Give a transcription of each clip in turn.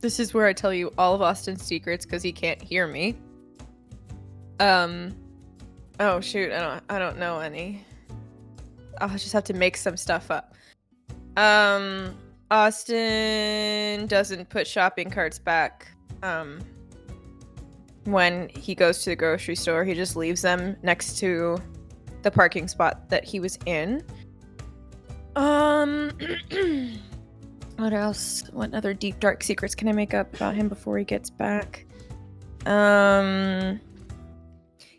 This is where I tell you all of Austin's secrets because he can't hear me. Oh shoot, I don't know any. I'll just have to make some stuff up. Austin doesn't put shopping carts back. When he goes to the grocery store, he just leaves them next to the parking spot that he was in. What else? What other deep dark secrets can I make up about him before he gets back?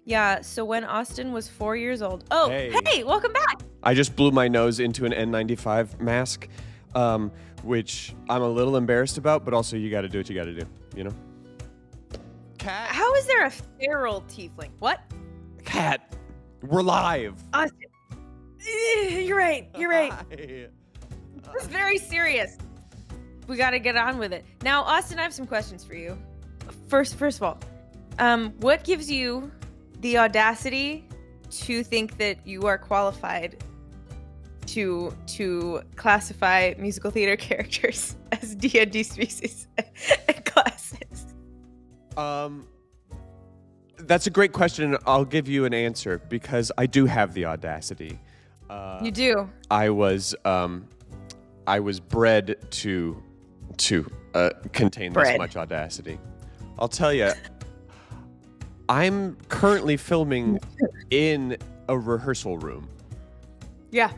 Yeah, so when Austin was 4 years old. Oh, hey, welcome back. I just blew my nose into an N95 mask, which I'm a little embarrassed about, but also you got to do what you got to do, you know? Cat. How is there a feral tiefling? What? Cat. We're live. Austin. You're right. This is very serious. We got to get on with it. Now, Austin, I have some questions for you. First of all, what gives you the audacity to think that you are qualified to classify musical theater characters as DnD species and classes? That's a great question, and I'll give you an answer because I do have the audacity. You do. I was bred to contain this much audacity. I'll tell you, I'm currently filming in a rehearsal room. Yeah.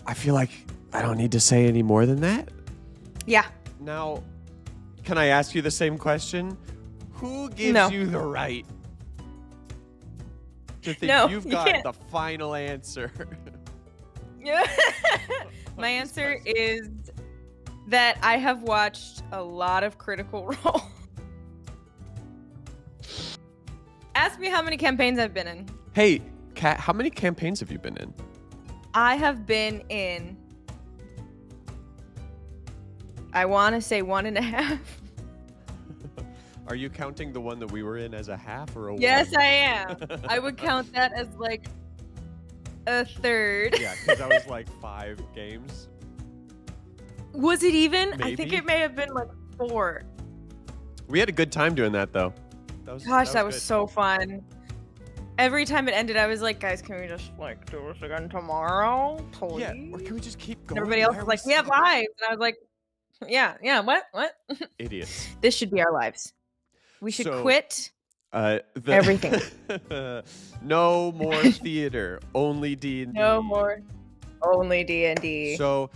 I feel like I don't need to say any more than that. Yeah. Now, can I ask you the same question? Who gives you the right to think you've got the final answer? Yeah. My answer is that I have watched a lot of Critical Role. Ask me how many campaigns I've been in. Hey, Kat, how many campaigns have you been in? I have been in, I want to say 1.5. Are you counting the one that we were in as a half or a one? Yes, I am. I would count that as like a third. Yeah, because that was like 5 games. Was it even? Maybe. I think it may have been like 4. We had a good time doing that, though. That was so fun. Every time it ended, I was like, guys, can we just like do this again tomorrow? Please? Yeah, or can we just keep going? Everybody else was like, we have lives. And I was like, yeah, what? Idiots. This should be our lives. We should quit everything. No more theater, only D&D. No more, only D&D. So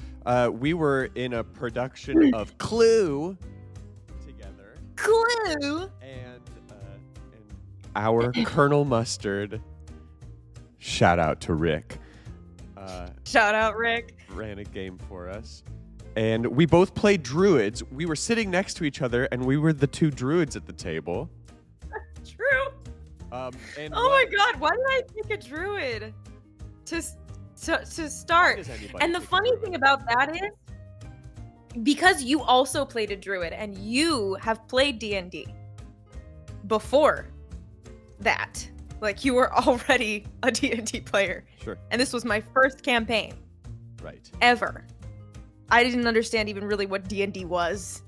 we were in a production of Clue together. Clue? And our Colonel Mustard, shout out to Rick. Shout out, Rick. Ran a game for us. And we both played druids. We were sitting next to each other, and we were the 2 druids at the table. True. And oh my god, why did I pick a druid to start? And the funny thing about that is, because you also played a druid, and you have played D&D before that. Like, you were already a D&D player. Sure. And this was my first campaign. Right. Ever. I didn't understand even really what D&D was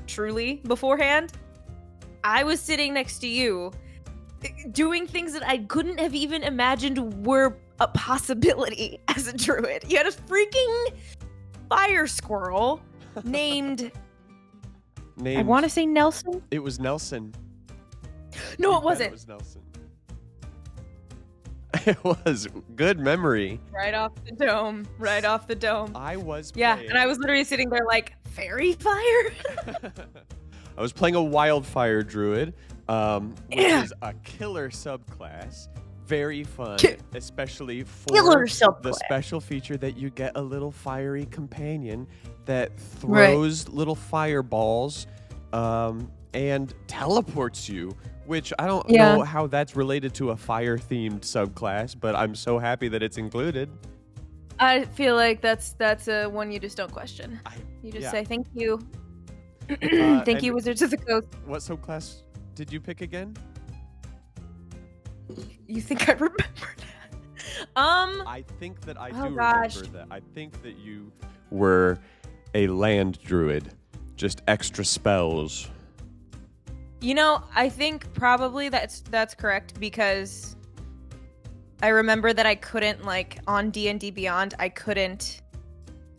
truly beforehand. I was sitting next to you doing things that I couldn't have even imagined were a possibility as a druid. You had a freaking fire squirrel named I want to say Nelson? It was Nelson. No, it wasn't. It was Nelson. It was. Good memory. Right off the dome. I was playing... Yeah, and I was literally sitting there like, fairy fire? I was playing a wildfire druid, which is a killer subclass. Very fun, especially for the special feature that you get a little fiery companion that throws little fireballs and teleports you. Which I don't know how that's related to a fire-themed subclass, but I'm so happy that it's included. I feel like that's a one you just don't question. You just say thank you. Thank you, Wizards of the Coast. What subclass did you pick again? You think I remember that? I think that I do remember that. I think that you were a land druid. Just extra spells. You know, I think probably that's correct because I remember that I couldn't, like, on D&D Beyond, I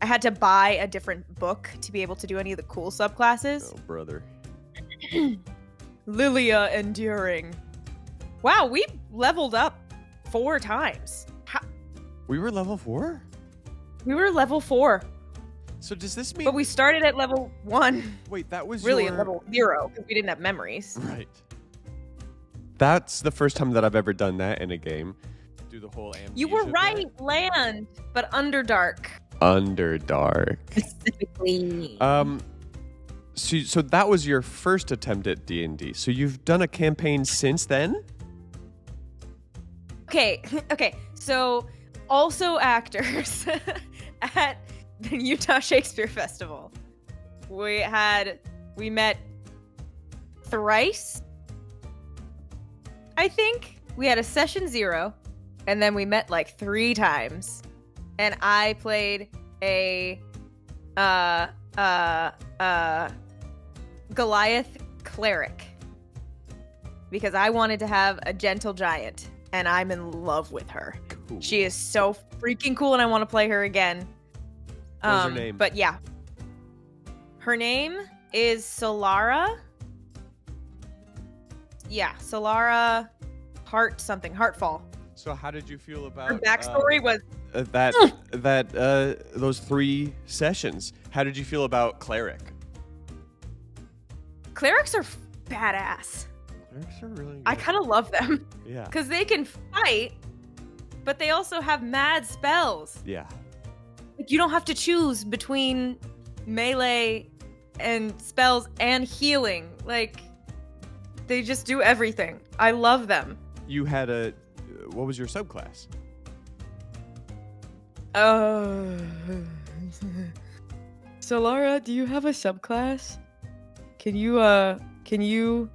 had to buy a different book to be able to do any of the cool subclasses. Oh, brother. Lilia Enduring. Wow, we leveled up 4 times. We were level 4? We were level 4. So does this mean... But we started at level 1. Wait, that was really at level 0 because we didn't have memories. Right. That's the first time that I've ever done that in a game. Do the whole amnesia You were right, bit. land, but Underdark. Underdark. Specifically. So that was your first attempt at D&D. So you've done a campaign since then? Okay. So also actors at the Utah Shakespeare Festival. We met thrice, I think. We had a session 0, and then we met like 3 times. And I played a Goliath cleric because I wanted to have a gentle giant, and I'm in love with her. Cool. She is so freaking cool, and I want to play her again. What's her name? But yeah, her name is Solara. Yeah, Solara Heartfall. So how did you feel about Her backstory was those 3 sessions? How did you feel about cleric? Clerics are badass. Clerics are really good. I kind of love them. Yeah. Because they can fight, but they also have mad spells. Yeah. Like, you don't have to choose between melee and spells and healing. Like, they just do everything. I love them. You had what was your subclass? Solara, do you have a subclass? Can you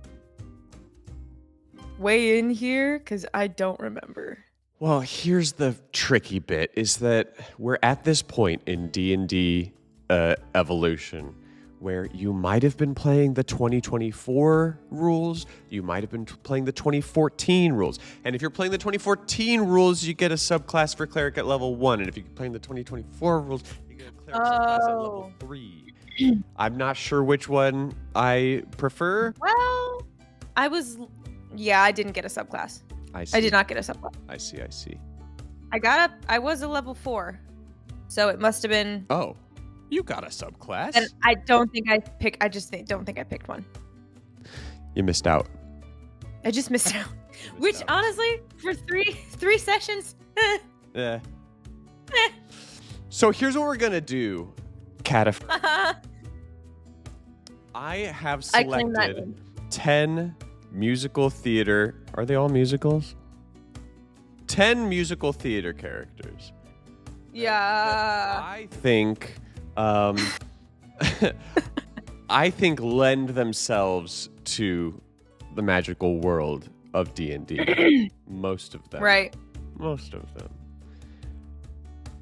weigh in here? Because I don't remember. Well, here's the tricky bit, is that we're at this point in D&D evolution where you might have been playing the 2024 rules, you might have been playing the 2014 rules. And if you're playing the 2014 rules, you get a subclass for cleric at level 1. And if you're playing the 2024 rules, you get a cleric subclass at level 3. I'm not sure which one I prefer. Well, I didn't get a subclass. I see. I did not get a subclass. I see. I was a level 4. So it must have been. Oh, you got a subclass. And I don't think I picked. Don't think I picked one. You missed out. I just missed out. Which honestly, for three sessions. Yeah. So here's what we're gonna do, Kat. I have selected 10 musical theater. Are they all musicals? 10 musical theater characters. Yeah. I think I think lend themselves to the magical world of D&D. Most of them. Right. Most of them.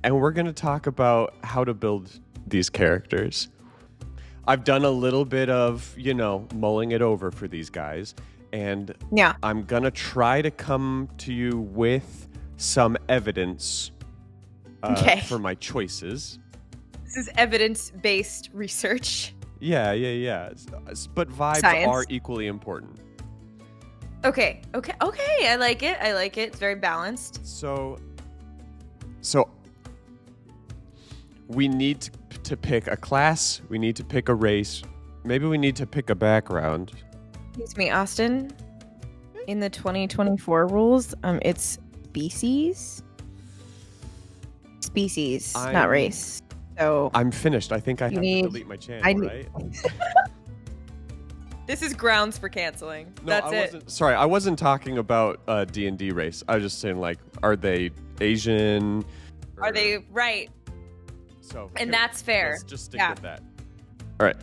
And we're going to talk about how to build these characters. I've done a little bit of, mulling it over for these guys. And yeah. I'm going to try to come to you with some evidence for my choices. This is evidence-based research. Yeah. But vibes Science. are equally important. Okay. I like it. It's very balanced. So we need to pick a class. We need to pick a race. Maybe we need to pick a background. Excuse me, Austin. In the 2024 rules, it's species. Species, not race. So I'm finished. I think I have to delete my channel, right? This is grounds for canceling. No, That's I it. wasn't. Sorry, I wasn't talking about D&D race. I was just saying, like, are they Asian? Are they right? So, and that's fair. Let's just stick with that. All right.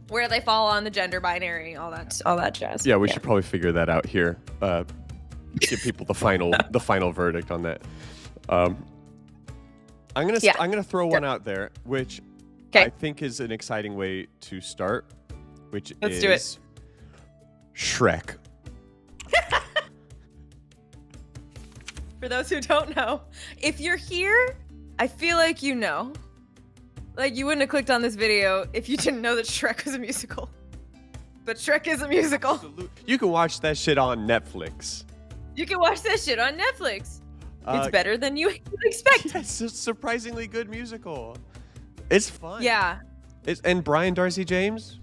Where they fall on the gender binary, all that jazz. Yeah, we should probably figure that out here. Give people the final verdict on that. I'm gonna throw one out there, which I think is an exciting way to start, which Let's is do it. Shrek. For those who don't know, if you're here, I feel like you know. Like, you wouldn't have clicked on this video if you didn't know that Shrek was a musical. But Shrek is a musical. Absolutely. You can watch that shit on Netflix. You can watch that shit on Netflix. It's better than you would expect. It's a surprisingly good musical. It's fun. Yeah. And Brian Darcy James,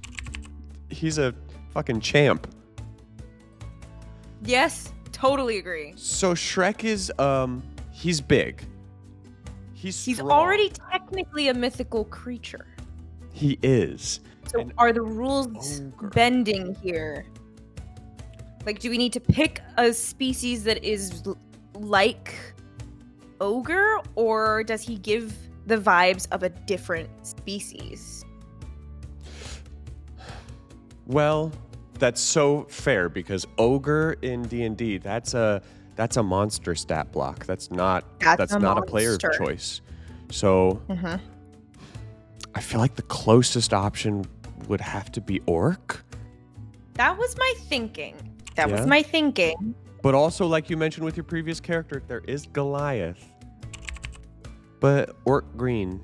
he's a fucking champ. Yes, totally agree. So Shrek is, he's big. He's strong. Already technically a mythical creature. He is. So are the rules bending here? Like, do we need to pick a species that is like ogre, or does he give the vibes of a different species? Well, that's so fair because ogre in D&D, that's a monster stat block. That's not a player choice. So I feel like the closest option would have to be orc. That was my thinking. Was my thinking. But also, like you mentioned with your previous character, there is Goliath. But orc green.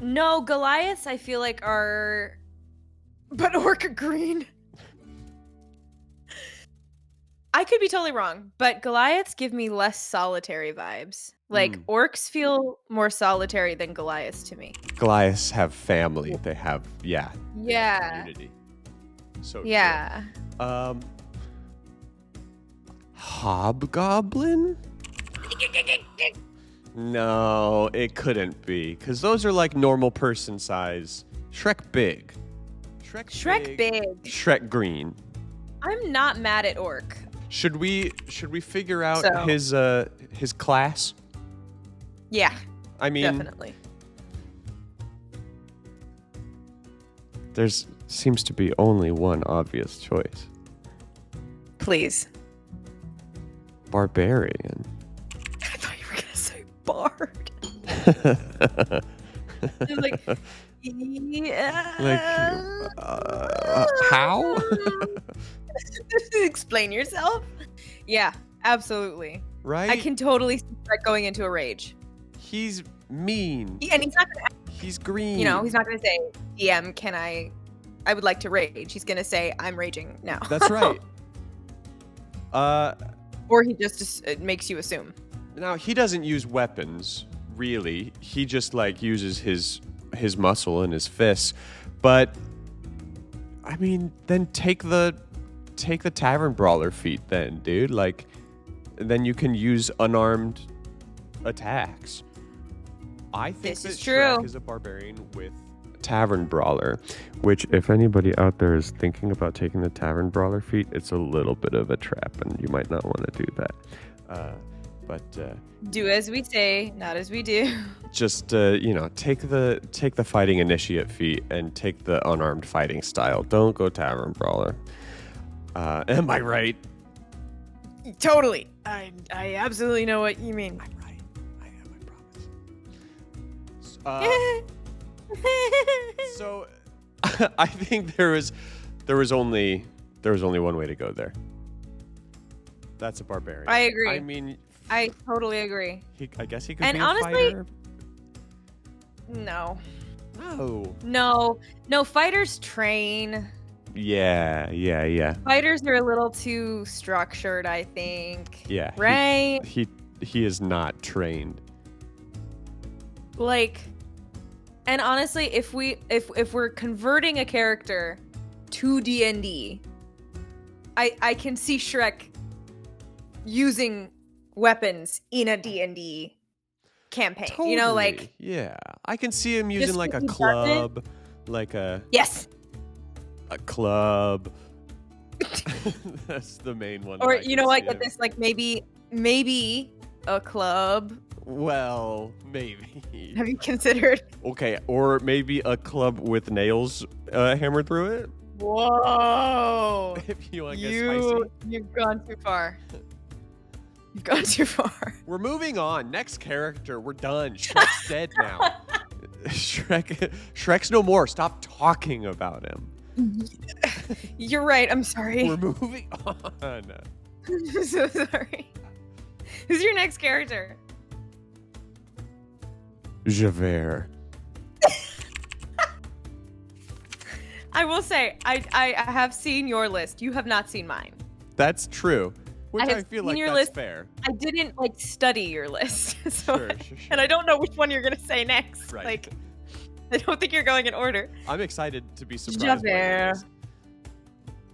No, Goliaths I feel like are... But orc green. I could be totally wrong, but Goliaths give me less solitary vibes. Like, orcs feel more solitary than Goliaths to me. Goliaths have family. They have, community. So yeah. True. Hobgoblin? No, it couldn't be, because those are like normal person size. Shrek big. Shrek big. Shrek green. I'm not mad at orc. Should we figure out his class? Yeah. I mean, definitely. There's seems to be only one obvious choice. Please. Barbarian. I thought you were gonna say bard. I'm like, yeah. How? Explain yourself. Yeah, absolutely. Right? I can totally see Shrek going into a rage. He's mean. And he's not gonna. He's green. You know, he's not gonna say, "DM, can I would like to rage." He's gonna say, "I'm raging now." That's right. Or he just it makes you assume. Now he doesn't use weapons, really. He just like uses his muscle and his fists. But I mean, then take the tavern brawler feat, then, dude. Like, then you can use unarmed attacks. I think that Shrek is a barbarian with tavern brawler, which if anybody out there is thinking about taking the tavern brawler feat, it's a little bit of a trap, and you might not want to do that. But do as we say, not as we do. Just take the fighting initiate feat and take the unarmed fighting style. Don't go tavern brawler. Am I right? Totally. I absolutely know what you mean. I'm right. I am. I promise. So, I think there was only one way to go there. That's a barbarian. I agree. I mean, I totally agree. I guess he could and be honestly, a fighter. No. No, fighters train. Yeah. Fighters are a little too structured, I think. Yeah. Right? He is not trained. Like, and honestly, if we're converting a character to D&D, I can see Shrek using weapons in a D&D campaign. Totally. You know, like, yeah, I can see him using like a club, like a club. That's the main one. Or you know, like at this, like maybe a club. Well, maybe. Have you considered? Okay, or maybe a club with nails hammered through it. Whoa! If you want to get spicy. You've gone too far. You've gone too far. We're moving on. Next character. We're done. Shrek's dead now. Shrek's no more. Stop talking about him. You're right. I'm sorry. We're moving on. I'm so sorry. Who's your next character? Javert. I will say, I have seen your list. You have not seen mine. That's true. Which I feel like that's list. fair. I didn't study your list. So Sure. And I don't know which one you're gonna say next. Right. I don't think you're going in order. I'm excited to be surprised by yours.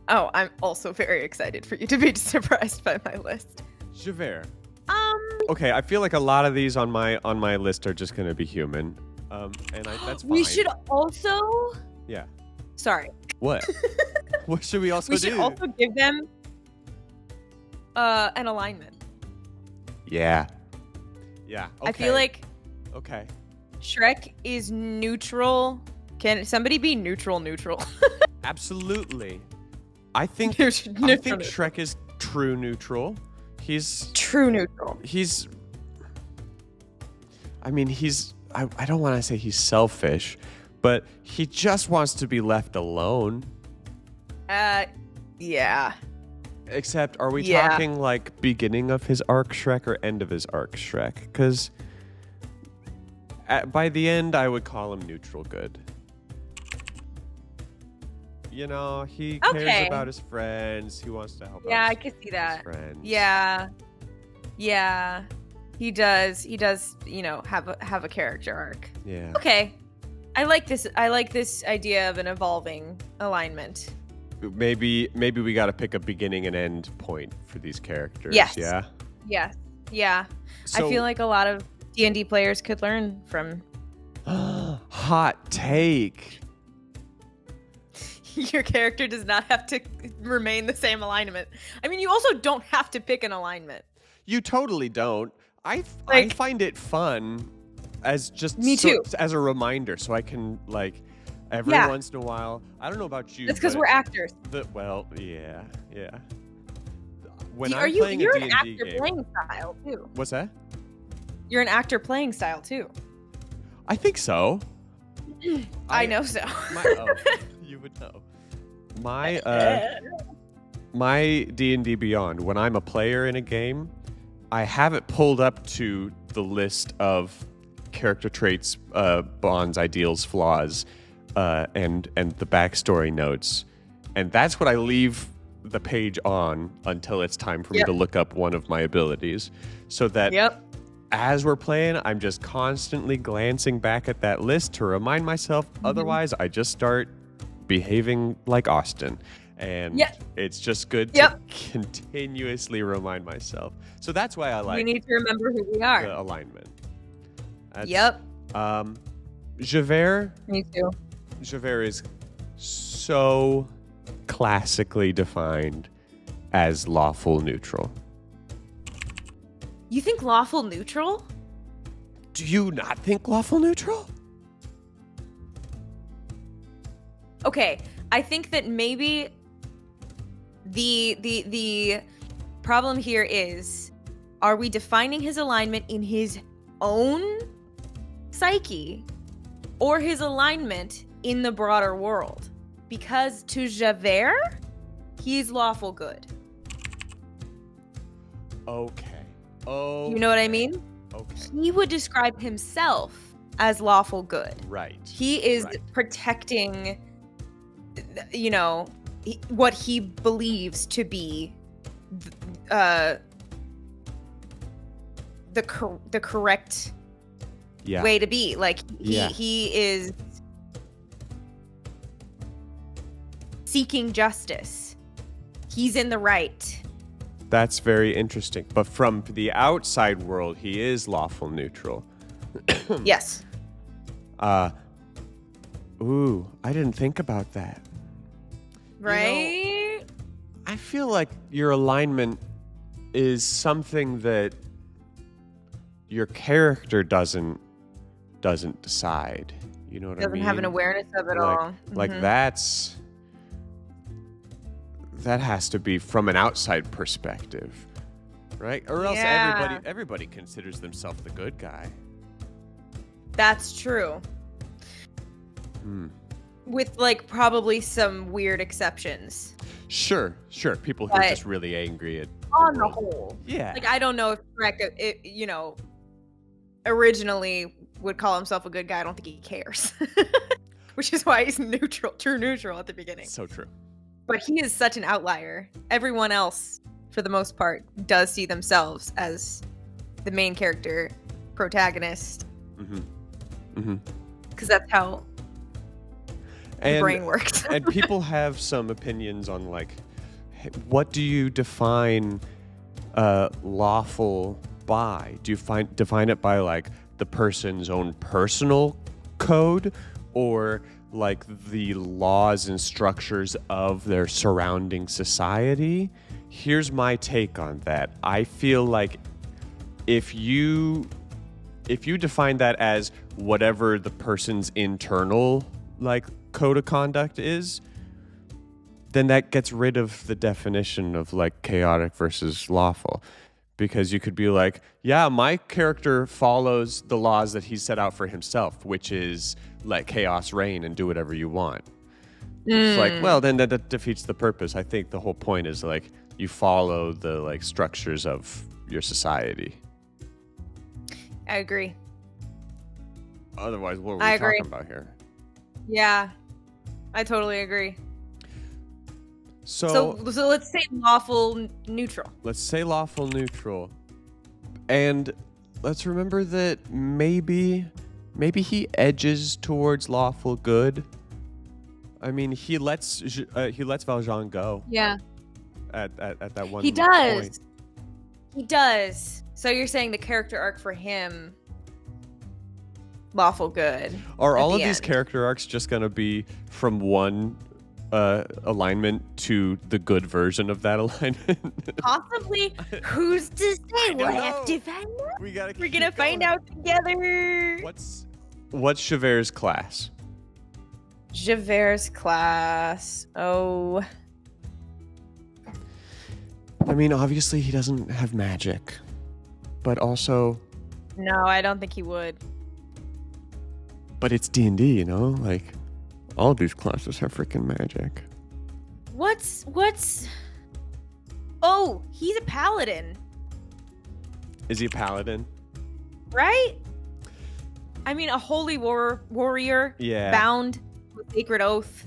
Oh, I'm also very excited for you to be surprised by my list. Javert. Okay, I feel like a lot of these on my list are just gonna be human. And that's fine. We should also. Yeah. Sorry. What? What should we also do? We should also give them an alignment. Yeah. Yeah. Okay. I feel like okay. Shrek is neutral. Can somebody be neutral? Absolutely. I think neutral. Shrek is true neutral. He's true neutral. I don't want to say he's selfish, but he just wants to be left alone. Yeah. Except, are we talking like beginning of his arc Shrek or end of his arc Shrek? Because by the end, I would call him neutral good. You know, he cares about his friends. He wants to help out I could see that. Friends. Yeah. He does, have a character arc. Yeah. Okay. I like this idea of an evolving alignment. Maybe we got to pick a beginning and end point for these characters. Yes. Yeah. Yes. Yeah. So, I feel like a lot of D&D players could learn from. Hot take. Your character does not have to remain the same alignment. I mean, you also don't have to pick an alignment. You totally don't. I find it fun as just me too. As a reminder, so I can every once in a while. I don't know about you. It's because we're actors. Yeah. You're an actor playing style too. What's that? You're an actor playing style too. I think so. I know so. You would know. My D&D Beyond, when I'm a player in a game, I have it pulled up to the list of character traits, bonds, ideals, flaws, and the backstory notes. And that's what I leave the page on until it's time for me to look up one of my abilities. So that as we're playing, I'm just constantly glancing back at that list to remind myself. Otherwise, I just start behaving like Austin. And it's just good to continuously remind myself. So that's why I like. We need to remember who we are. The alignment. Javert. Me too. Javert is so classically defined as lawful neutral. You think lawful neutral? Do you not think lawful neutral? Okay, I think that maybe the problem here is, are we defining his alignment in his own psyche or his alignment in the broader world? Because to Javert, he's lawful good. Okay. You know what I mean? Okay. He would describe himself as lawful good. Right. He is protecting, what he believes to be the correct way to be. He is seeking justice. He's in the right. That's very interesting. But from the outside world, he is lawful neutral. Yes. I didn't think about that. Right? I feel like your alignment is something that your character doesn't decide. You know what I mean? Doesn't have an awareness of it all. Like that has to be from an outside perspective, right? Or else everybody considers themselves the good guy. That's true. With like probably some weird exceptions. Sure. People who are just really angry at on the whole. Yeah. Like I don't know if Shrek, originally would call himself a good guy. I don't think he cares. Which is why he's true neutral at the beginning. So true. But he is such an outlier. Everyone else, for the most part, does see themselves as the main character, protagonist. Because that's how the brain works. And people have some opinions on like, what do you define lawful by? Do you define it by like the person's own personal code, or like the laws and structures of their surrounding society? Here's my take on that. I feel like if you define that as whatever the person's internal like code of conduct is, then that gets rid of the definition of like chaotic versus lawful. Because you could be like, yeah, my character follows the laws that he set out for himself, which is let chaos reign and do whatever you want. It's like, well, then that defeats the purpose. I think the whole point is like you follow the like structures of your society. I agree. Otherwise, what are we talking about here? Yeah, I totally agree. So let's say lawful neutral. Let's say lawful neutral. And let's remember that maybe he edges towards lawful good. I mean, he lets Valjean go. Yeah. At that one He does. point. He does. So you're saying the character arc for him, lawful good. Are all of these character arcs just going to be from one alignment to the good version of that alignment? Possibly. Who's to say? We'll have to find out. We're gonna find out together. What's Javert's class? Javert's class. Oh. I mean, obviously he doesn't have magic, but also. No, I don't think he would. But it's D&D, you know, like. All of these classes have freaking magic. What's... Oh, he's a paladin. Is he a paladin? Right? I mean, a holy warrior. Yeah. Bound with sacred oath.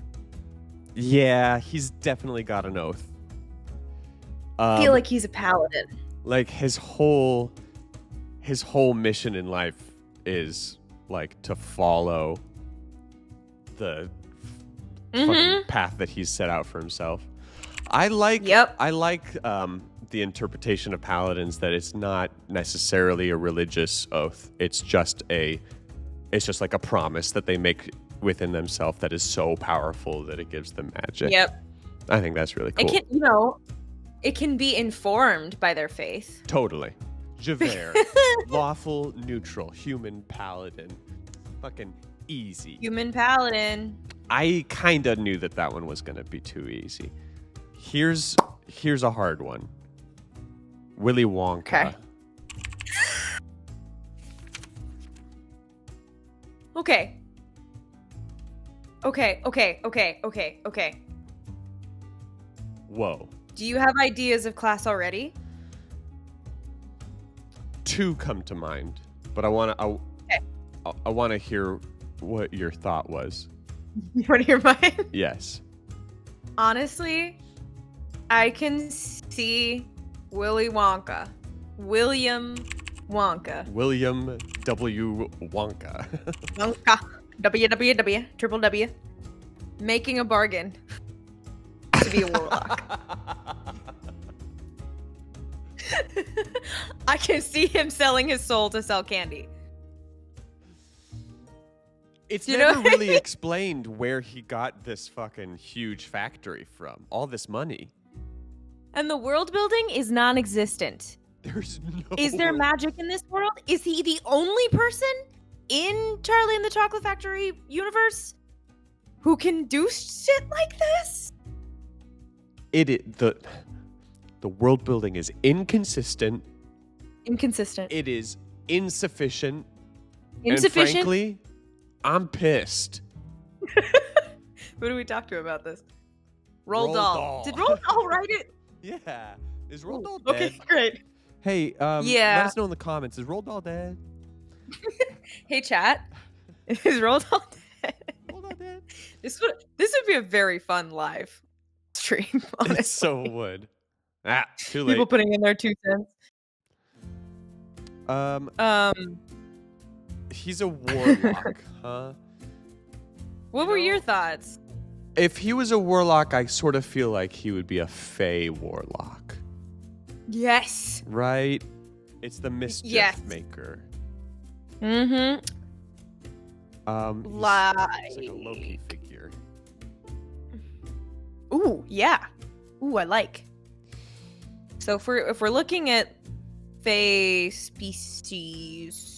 Yeah, he's definitely got an oath. I feel like he's a paladin. Like his whole mission in life is like to follow the fucking path that he's set out for himself. I like the interpretation of paladins that it's not necessarily a religious oath. It's just like a promise that they make within themselves that is so powerful that it gives them magic. Yep. I think that's really cool. It can be informed by their faith. Totally. Javert, lawful, neutral, human paladin. Fucking easy. Human paladin. I kind of knew that one was going to be too easy. Here's a hard one. Willy Wonka. Okay. Whoa. Do you have ideas of class already? Two come to mind, but I want to hear what your thought was. You want to hear mine? Yes. Honestly, I can see William Wonka. William W. Wonka. Wonka. WWW. Triple W. Making a bargain to be a warlock. I can see him selling his soul to sell candy. It's never really explained where he got this fucking huge factory from. All this money. And the world building is non-existent. There's no... Is there magic in this world? Is he the only person in Charlie and the Chocolate Factory universe who can do shit like this? The world building is inconsistent. It is insufficient. And frankly, I'm pissed. Who do we talk to about this? Roald Dahl. Did Roald Dahl write it? Yeah. Is Roald Dahl Okay, dead? great. Hey, Yeah. let us know in the comments. Is Roald Dahl dead? Hey, chat. Is Roald Dahl dead? Roald Dahl dead? This would be a very fun live stream, honestly. It so would. Ah, too late. People putting in their 2 cents. He's a warlock, huh? What were your thoughts? If he was a warlock, I sort of feel like he would be a fey warlock. Yes. Right? It's the mischief maker. Mm-hmm. He's like a Loki figure. Ooh, yeah. Ooh, I like. So if we're looking at fey species.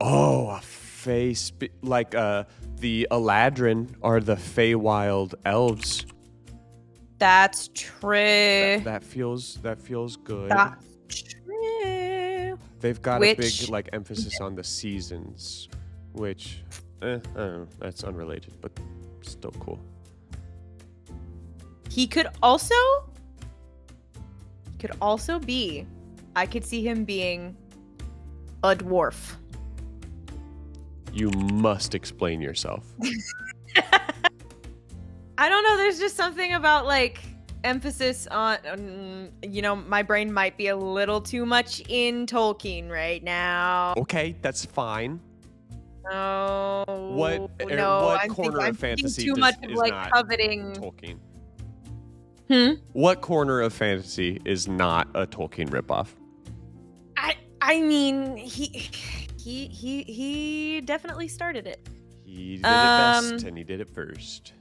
Oh, a fey like the Eladrin are the Feywild elves. That's true. That feels good. That's true. They've got a big like emphasis on the seasons, which I don't know, that's unrelated, but still cool. He could also be. I could see him being a dwarf. You must explain yourself. I don't know. There's just something about like emphasis on, my brain might be a little too much in Tolkien right now. Okay, that's fine. No. What corner of fantasy too much of like coveting Tolkien? What corner of fantasy is not a Tolkien ripoff? I mean, he definitely started it. He did it best, and he did it first.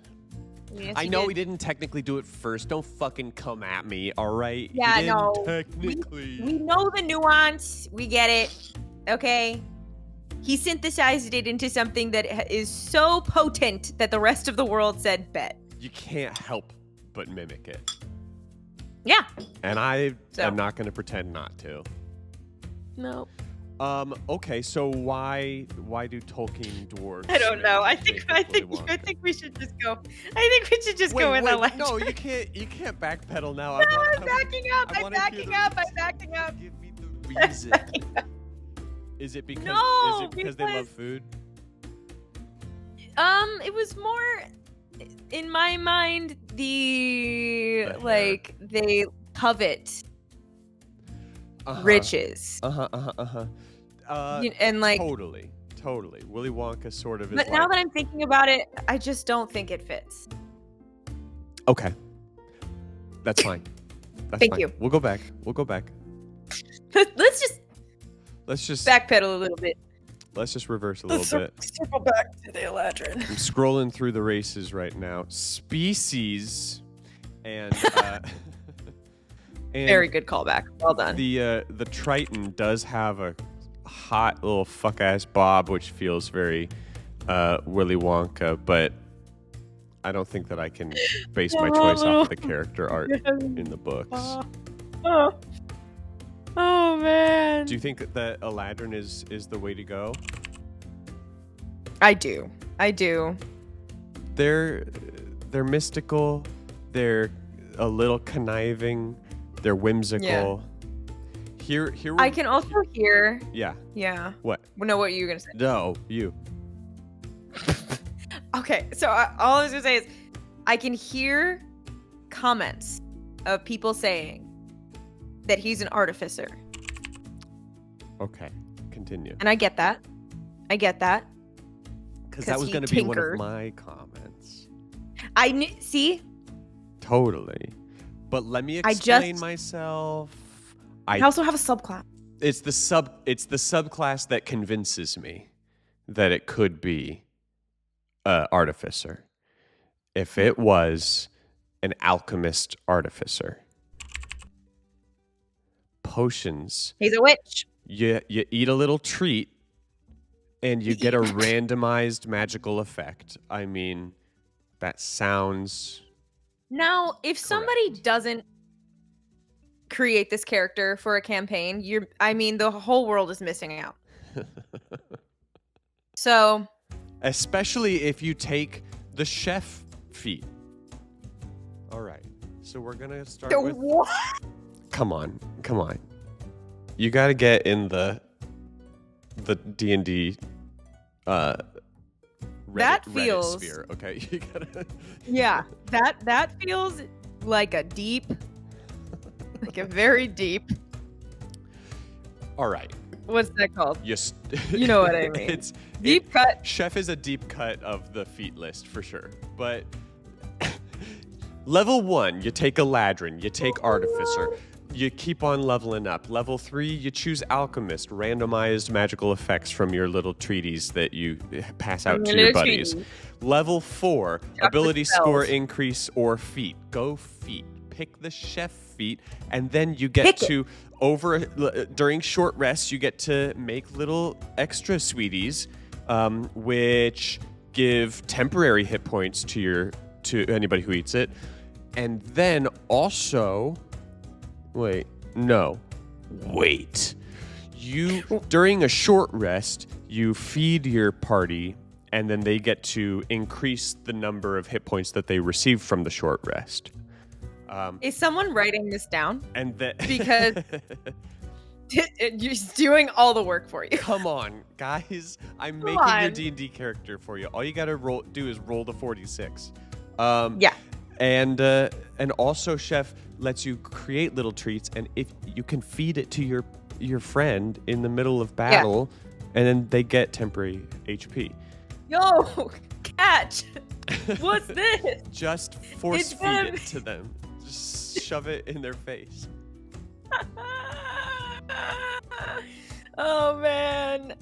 Yes, I know he didn't technically do it first. Don't fucking come at me, all right? Yeah, no. Technically. We know the nuance. We get it. Okay. He synthesized it into something that is so potent that the rest of the world said, bet. You can't help but mimic it. Yeah. And I am not going to pretend not to. No. Okay, so why do Tolkien dwarves? I don't know. I think we should just go. I think we should just go with the legend. No, you can't backpedal now. No, I'm backing up. I'm backing up. Give me the reason. Is it because they love food? It was more in my mind they covet riches. And like totally. Willy Wonka sort of is. But now that I'm thinking about it, I just don't think it fits. Okay. That's fine. Thank you. We'll go back. Let's just backpedal a little bit. Let's just reverse a little bit. Circle back to the Eladrin. I'm scrolling through the races right now. Species and very good callback. Well done. The Triton does have a hot little fuck ass bob, which feels very Willy Wonka, but I don't think that I can base my choice off of the character art in the books. Oh man. Do you think that Eladrin is the way to go? I do. They're mystical. They're a little conniving. They're whimsical. Yeah. I can also hear. Yeah. Yeah. What? No, what are you gonna say? No, you. Okay, so all I was gonna say is, I can hear comments of people saying that he's an artificer. Okay, continue. And I get that. Because that was going to be one of my comments. See? Totally. But let me explain myself. I also have a subclass. It's the subclass that convinces me that it could be artificer. If it was an alchemist artificer. Potions. He's a witch. You eat a little treat and you get a randomized magical effect. I mean, that sounds Now, if somebody doesn't create this character for a campaign, the whole world is missing out. So, especially if you take the chef feat. All right. So we're going to start with what? Come on. You got to get in the DnD that feels Reddit sphere, okay? You gotta Yeah, that feels like a very deep. All right. What's that called? Yes. You know what I mean. It's deep cut. Chef is a deep cut of the feat list for sure. But level 1, you take Eladrin, you take Artificer. You keep on leveling up. Level 3, you choose Alchemist, randomized magical effects from your little treaties that you pass out to your buddies. Level 4, ability score increase or feat. Go feat. Pick the chef feat, and then you get during short rests, you get to make little extra sweeties, which give temporary hit points to anybody who eats it, and then also. Wait. During a short rest, you feed your party, and then they get to increase the number of hit points that they receive from the short rest. Is someone writing this down? Because just doing all the work for you. Come on, guys. I'm making your D&D character for you. All you gotta do is roll the 46. Yeah. And also, Chef lets you create little treats, and if you can feed it to your friend in the middle of battle, and then they get temporary HP. Yo, catch! What's this? Just force feed it to them. Just shove it in their face. Oh man!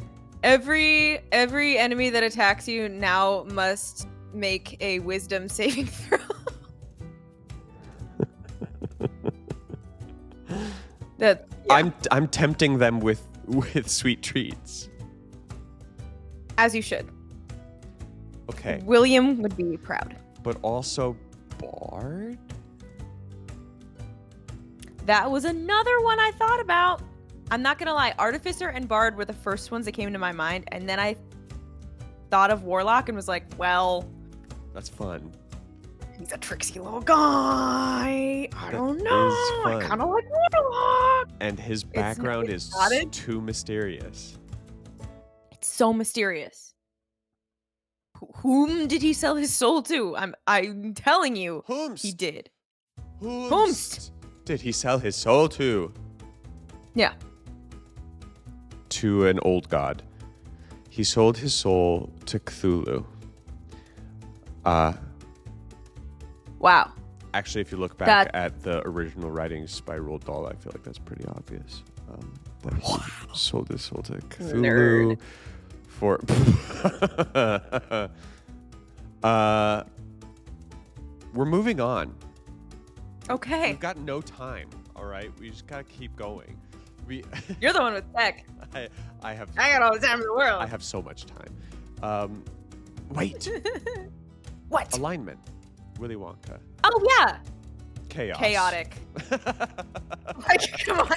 Every enemy that attacks you now must make a wisdom saving throw. I'm tempting them with sweet treats. As you should. Okay. William would be proud. But also Bard? That was another one I thought about. I'm not gonna lie, Artificer and Bard were the first ones that came to my mind, and then I thought of Warlock and was like, well, that's fun. He's a tricksy little guy. I don't know. I kind of like Warlock. And his background is too mysterious. It's so mysterious. Whom did he sell his soul to? I'm telling you, he did. Whomst did he sell his soul to? Yeah. To an old god. He sold his soul to Cthulhu. Wow. Actually, if you look back at the original writings by Roald Dahl, I feel like that's pretty obvious. That he sold his soul to Cthulhu. We're moving on. Okay. We've got no time. All right, we just gotta keep going. You're the one with tech. I got all the time in the world. I have so much time. Wait. What? Alignment. Willy Wonka. Oh yeah. Chaos. Chaotic. Like, come on.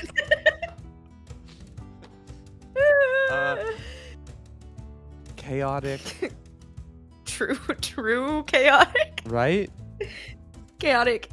Chaotic. True chaotic. Right? Chaotic.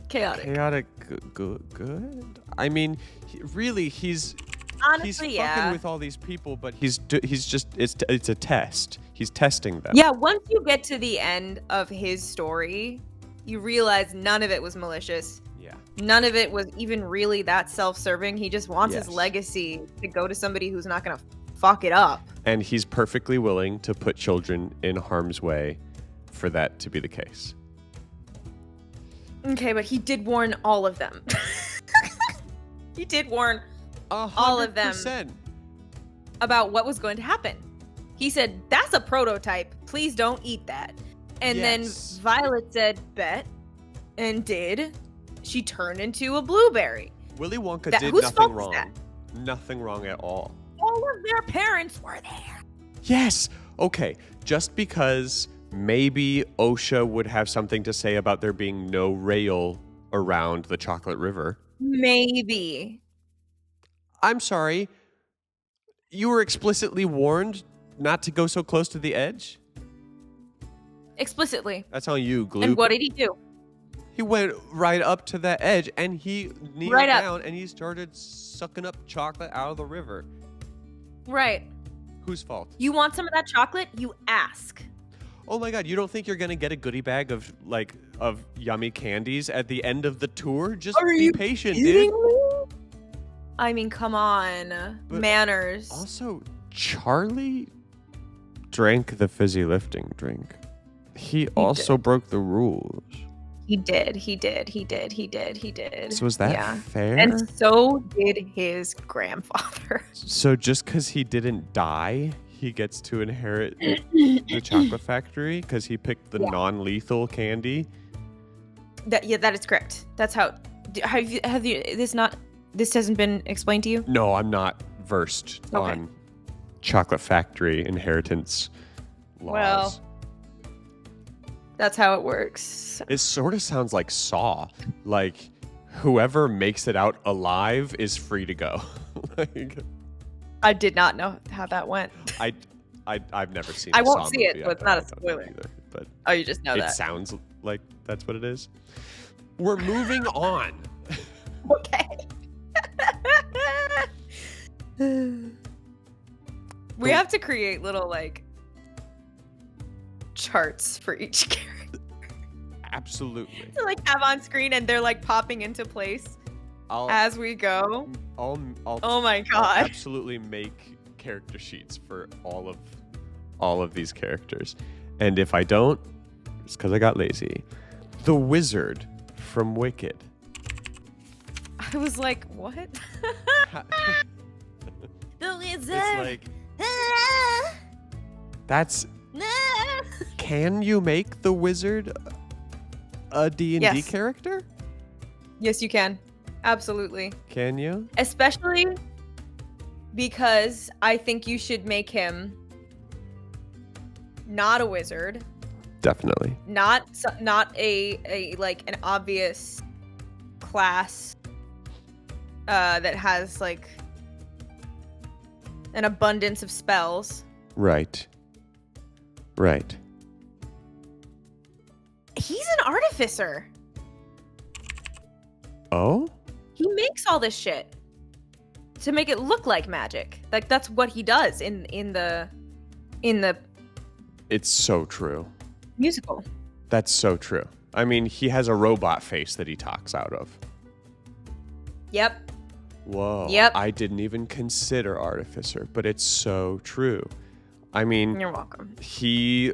Good. I mean, he's honestly, fucking with all these people, but he's just it's a test. He's testing them. Yeah, once you get to the end of his story, you realize none of it was malicious. Yeah. None of it was even really that self-serving. He just wants his legacy to go to somebody who's not going to fuck it up. And he's perfectly willing to put children in harm's way for that to be the case. Okay, but he did warn all of them. He did warn 100%. all of them about what was going to happen. He said, that's a prototype. Please don't eat that. And then Violet said, bet, and did. She turned into a blueberry. Willy Wonka did nothing wrong. Nothing wrong at all. All of their parents were there. Yes. Okay. Just because maybe OSHA would have something to say about there being no rail around the Chocolate River. Maybe. I'm sorry. You were explicitly warned not to go so close to the edge? Explicitly. That's on you, Gloop. And what did he do? He went right up to that edge, and he kneeled down, and he started sucking up chocolate out of the river. Right. Whose fault? You want some of that chocolate? You ask. Oh my God! You don't think you're gonna get a goodie bag of yummy candies at the end of the tour? Just be patient, dude. I mean, come on, But manners. Also, Charlie drank the fizzy lifting drink. He also broke the rules. He did. So is that fair? And so did his grandfather. So just because he didn't die, he gets to inherit the chocolate factory because he picked the non-lethal candy? That is correct. That's how. Have you? This hasn't been explained to you? No, I'm not versed on chocolate factory inheritance laws. Well, that's how it works. It sort of sounds like Saw. Like, whoever makes it out alive is free to go. I did not know how that went. I've never seen I a won't Saw see it, movie. so it's not a spoiler. Either, but Oh, you just know it that. sounds like that's what it is. We're moving on. Okay. We have to create little, charts for each character. Absolutely. To, have on screen, and they're, popping into place as we go. I'll Oh my God. I'll absolutely make character sheets for all of these characters. And if I don't, it's because I got lazy. The wizard from Wicked. I was like, what? The wizard. It's that's... Can you make the wizard a D&D character? Yes, you can. Absolutely. Can you? Especially because I think you should make him not a wizard. Definitely. Not a an obvious class that has an abundance of spells. Right. He's an artificer. Oh? He makes all this shit to make it look like magic. That's what he does in the It's so true. musical. That's so true. I mean, he has a robot face that he talks out of. Yep. Whoa. Yep. I didn't even consider artificer, but it's so true. I mean, You're welcome. He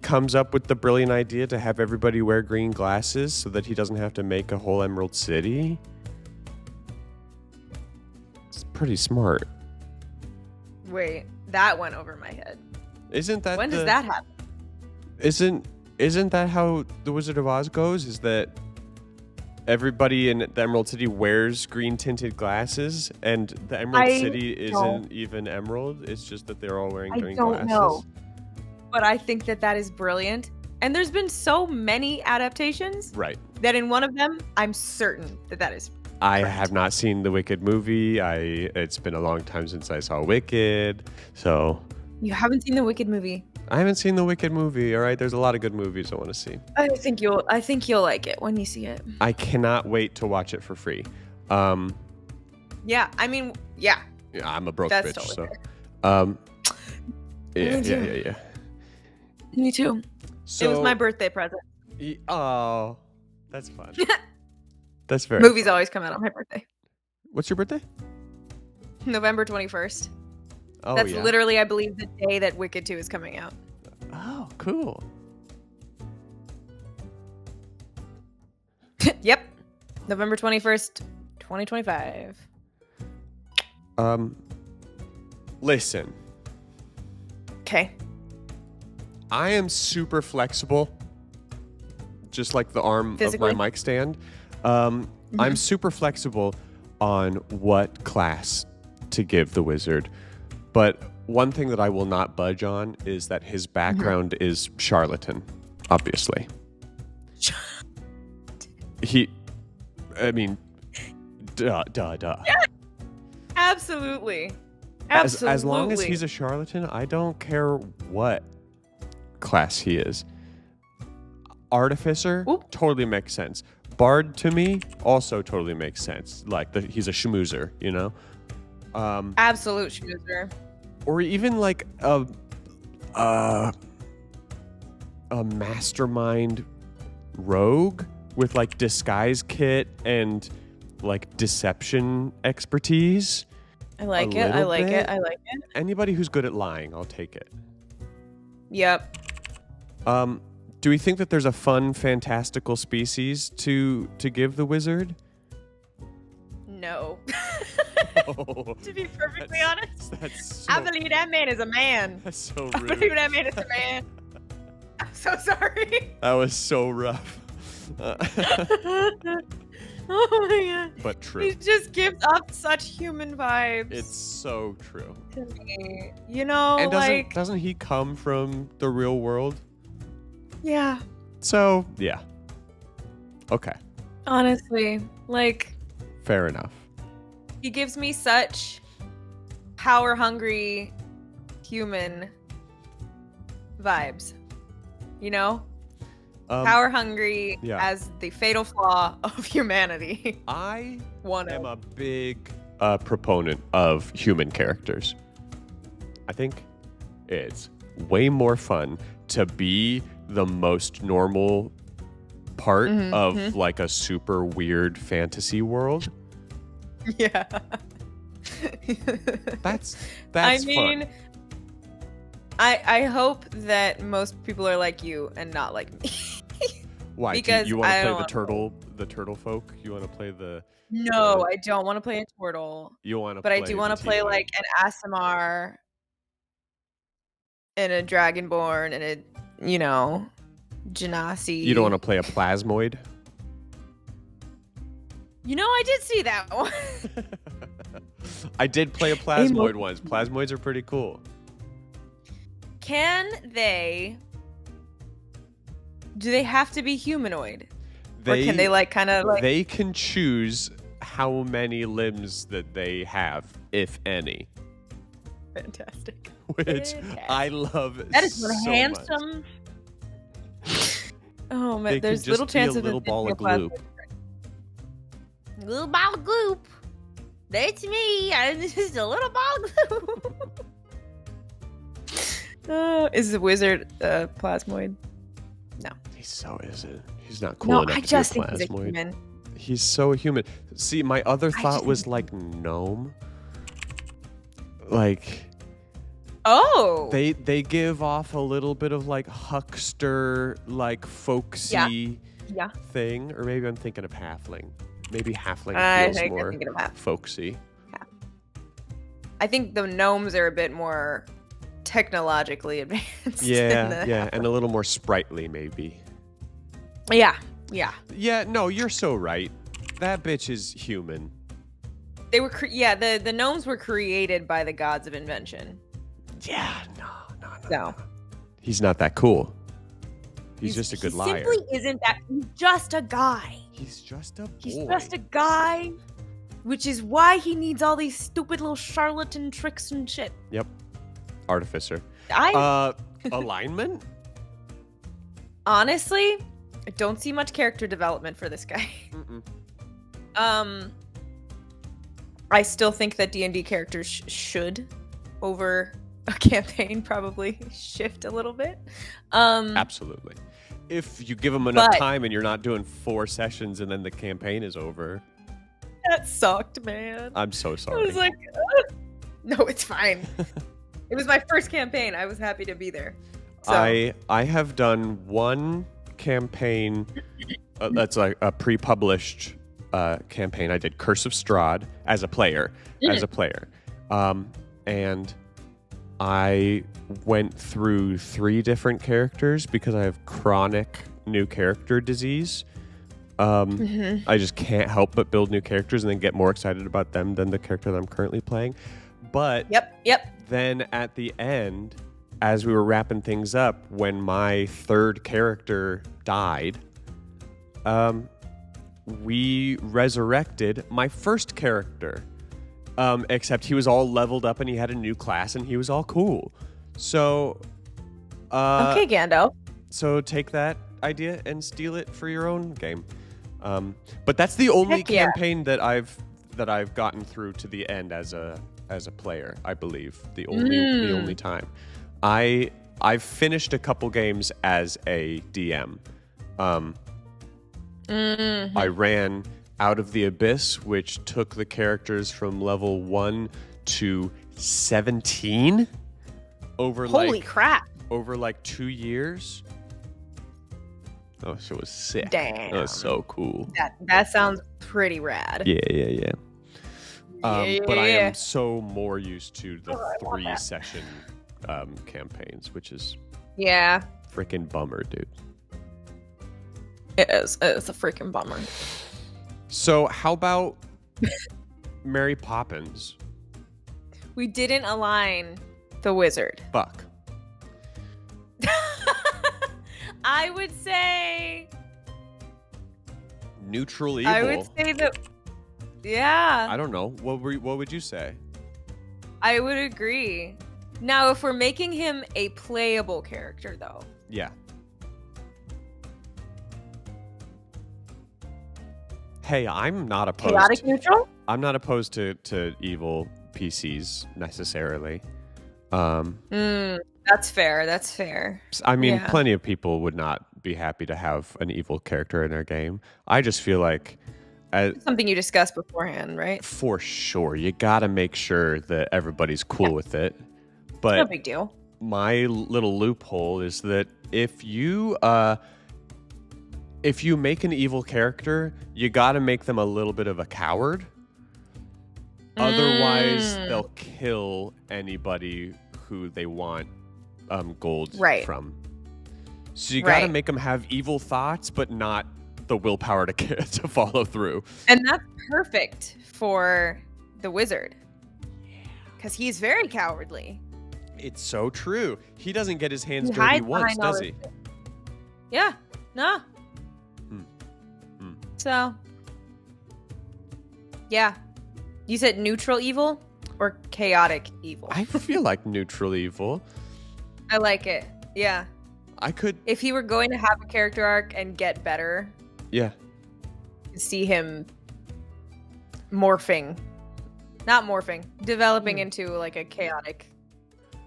comes up with the brilliant idea to have everybody wear green glasses so that he doesn't have to make a whole Emerald City. It's pretty smart. Wait, that went over my head. Isn't that When does that happen? Isn't that how the Wizard of Oz goes? Is that everybody in the Emerald City wears green tinted glasses, and the Emerald City isn't even emerald? It's just that they're all wearing green glasses. I don't know. But I think that is brilliant. And there's been so many adaptations. Right. That in one of them, I'm certain that is correct. I have not seen the Wicked movie. It's been a long time since I saw Wicked. So you haven't seen the Wicked movie? I haven't seen the Wicked movie. All right, there's a lot of good movies I want to see. I think you'll like it when you see it. I cannot wait to watch it for free. Yeah, I mean, yeah. Yeah, I'm a broke That's bitch, totally so fair. Yeah. Me too. So, it was my birthday present. Oh, that's fun. That's very Movies fun. always come out on my birthday. What's your birthday? November 21st. Oh, That's yeah. literally, I believe, the day that Wicked 2 is coming out. Oh, cool. Yep. November 21st, 2025. Listen. Okay. I am super flexible, just like the arm Physically? of my mic stand. I'm super flexible on what class to give the wizard. But one thing that I will not budge on is that his background is charlatan, obviously. Duh. Absolutely. Absolutely. As long as he's a charlatan, I don't care what class he is. Artificer totally makes sense. Bard to me also totally makes sense. Like he's a schmoozer, you know? Absolute schmoozer. Or even like a mastermind rogue with like disguise kit and like deception expertise. I like it. I like it. Anybody who's good at lying, I'll take it. Yep. Do we think that there's a fun, fantastical species to give the wizard? No. Oh, to be perfectly honest, I believe that man is a man. That's so rude. I believe that man is a man. I'm so sorry. That was so rough. Oh my god. But true. He just gives off such human vibes. It's so true. To me. You know, and doesn't he come from the real world? Yeah. So, yeah. Okay. Honestly, like... Fair enough. He gives me such power-hungry human vibes. You know? Power-hungry as the fatal flaw of humanity. I am a big proponent of human characters. I think it's way more fun to be the most normal part of like a super weird fantasy world. Yeah. That's I mean, fun. I hope that most people are like you and not like me. Why? Because you want I to play the turtle folk? You want to play the... No, I don't want to play a turtle. You want to But I do want to play like an ASMR and a Dragonborn and a, you know, Genasi. You don't want to play a plasmoid? You know, I did see that one. I did play a plasmoid once. Plasmoids are pretty cool. Do they have to be humanoid? Or can they like kind of like... They can choose how many limbs that they have, if any. Fantastic. Which I love that is so handsome. Much. Oh man, there's little chance of little ball of gloop. Little ball of gloop. That's me. I'm just a little ball of gloop. Is the wizard plasmoid? No. He so isn't. He's not cool enough to be a plasmoid. I just think he's a human. He's so human. See, my other thought was like gnome. Like... Oh. They give off a little bit of like huckster, like folksy thing. Or maybe I'm thinking of halfling. Maybe halfling feels more folksy. Yeah. I think the gnomes are a bit more technologically advanced. Yeah, and a little more sprightly maybe. Yeah. Yeah, no, you're so right. That bitch is human. They were the gnomes were created by the gods of invention. Yeah, no. He's not that cool. He's just a good liar. He simply isn't that. He's just a guy. He's just a boy. He's just a guy, which is why he needs all these stupid little charlatan tricks and shit. Yep. Artificer. Alignment? Honestly, I don't see much character development for this guy. I still think that D&D characters should, over a campaign, probably shift a little bit. Absolutely. If you give them enough time and you're not doing 4 sessions and then the campaign is over. That sucked, man. I'm so sorry. I was like, no, it's fine. It was my first campaign. I was happy to be there. So. I have done one campaign that's like a pre-published campaign. I did Curse of Strahd as a player. And I went through 3 different characters because I have chronic new character disease. I just can't help but build new characters and then get more excited about them than the character that I'm currently playing. But then at the end, as we were wrapping things up, when my 3rd character died, we resurrected my 1st character. except he was all leveled up and he had a new class and he was all cool. So, okay, Gando. So take that idea and steal it for your own game. But that's the only campaign that I've gotten through to the end as a player. I believe the only time. I've finished a couple games as a DM. I ran Out of the Abyss, which took the characters from level 1 to 17 over crap. Over like 2 years. Oh, so it was sick. Damn. That was so cool. That sounds pretty rad. Yeah. But I am so more used to the 3-session campaigns, which is freaking bummer, dude. It is. It's a freaking bummer. So how about Mary Poppins? We didn't align the wizard. Fuck. I would say neutral evil. I would say that. Yeah. I don't know. What would you say? I would agree. Now, if we're making him a playable character, though. Yeah. Hey, I'm not opposed. Chaotic neutral? I'm not opposed to evil PCs necessarily. That's fair. I mean, plenty of people would not be happy to have an evil character in their game. I just feel like something you discussed beforehand, right? For sure. You got to make sure that everybody's cool with it. But no big deal. My little loophole is that if you make an evil character, you got to make them a little bit of a coward. Otherwise, they'll kill anybody who they want gold from. So you got to make them have evil thoughts, but not the willpower to follow through. And that's perfect for the wizard. Because he's very cowardly. It's so true. He doesn't get his hands dirty once, does he? Yeah. No. So, yeah. You said neutral evil or chaotic evil? I feel like neutral evil. I like it. Yeah. I could... If he were going to have a character arc and get better... Yeah. See him morphing. Not morphing. Developing into like a chaotic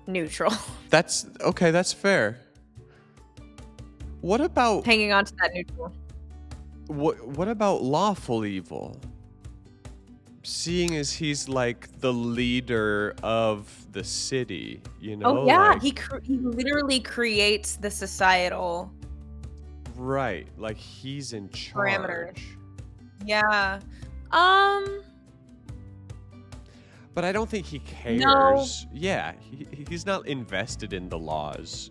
neutral. That's... Okay, that's fair. What about... Hanging on to that neutral. What about lawful evil? Seeing as he's like the leader of the city, you know? Oh yeah, like, he literally creates the societal... Right, like he's in charge. Parameters. Yeah. But I don't think he cares. No. Yeah, he's not invested in the laws.